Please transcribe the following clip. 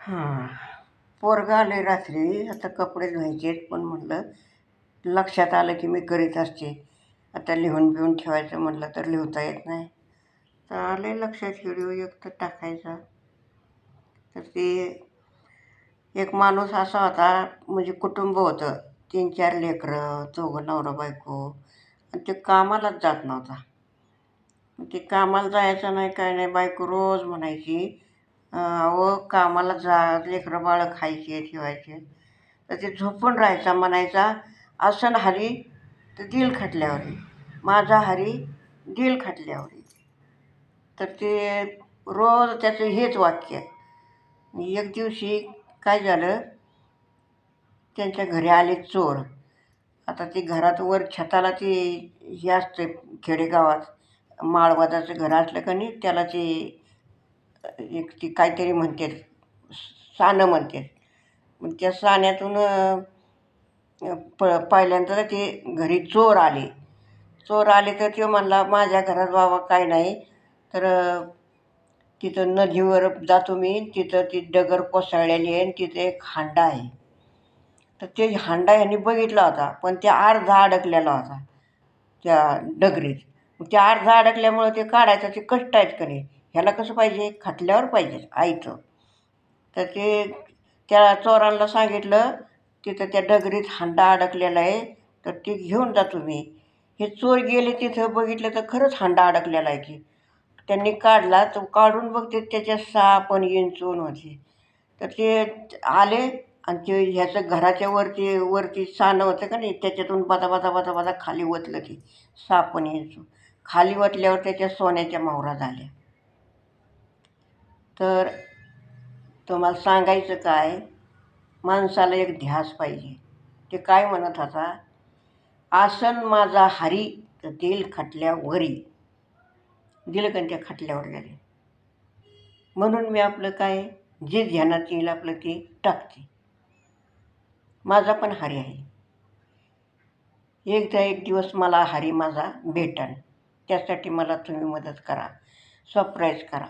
हां. पोरगं आले रात्री. आता कपडे धुवायचेत, पण म्हटलं लक्षात आलं की मी करीत असते. आता लिहून बिहून ठेवायचं म्हटलं तर लिहता येत नाही. तर आले लक्षात व्हिडिओ एक तर टाकायचा. तर ते एक माणूस असा होता, म्हणजे कुटुंब होतं. 3-4 लेकरं, चौघं नवरा बायको, आणि ते कामालाच जात नव्हता. ते कामाला जायचं नाही, काय नाही. बायको रोज म्हणायची, अहो कामाला जा, लेकरं बाळं खायचे ठेवायचे. तर ते झोपून राहायचा, म्हणायचा असन हरी तर दिल खटल्यावरी, माझा हरी दिल खटल्यावरी. तर ते रोज त्याचं हेच वाक्य. एक दिवशी काय झालं, त्यांच्या घरी आले चोर. आता ते घरात वर छताला ते हे असते खेडेगावात, माळवादाचं घर असलं का नाही, त्याला ते एक ती काहीतरी म्हणतात, सानं म्हणतात. मग त्या साण्यातून पहिल्यांदा ते घरी चोर आले. चोर आले तर तो म्हणला, माझ्या घरात बाबा काय नाही. तर तिथं नदीवर जातो मी, तिथं ती डगर कोसळलेली आहे आणि तिथे एक हांडा आहे. तर ते हांडा ह्यांनी बघितला होता, पण ते अर्धा अडकलेला होता त्या डगरीत. मग ते अर्धा अडकल्यामुळं ते काढायचं ते कष्ट आहेत का नाही, ह्याला कसं पाहिजे, खटल्यावर पाहिजे आईचं. तर ते त्या चोरांना सांगितलं, तिथं त्या डगरीत हांडा अडकलेला आहे, तर ते घेऊन जा तुम्ही. हे चोर गेले तिथं, बघितलं तर खरंच हांडा अडकलेला आहे की. त्यांनी काढला, तो काढून बघते त्याच्यात साप आणि विंचून होती. तर ते आले आणि ते ह्याचं घराच्या वरती वरती सानं होतं का नाही, त्याच्यातून बदा बदा बदा बदा खाली ओतलं ते साप आणि विंचू. खाली ओतल्यावर त्याच्या सोन्याच्या मोहरा झाल्या. तर तुम्हाला सांगायचं काय, माणसाला एक ध्यास पाहिजे. ते काय म्हणत होता, आसन माझा हरी तर देईल खटल्यावरी. दिलं का त्या खटल्यावर गेले. म्हणून मी आपलं काय, जे ध्यानात येईल आपलं ते टाकते. माझा पण हरी आहे. एकदा एक दिवस मला हरी माझा भेटन. त्यासाठी मला तुम्ही मदत करा, सरप्राईज करा.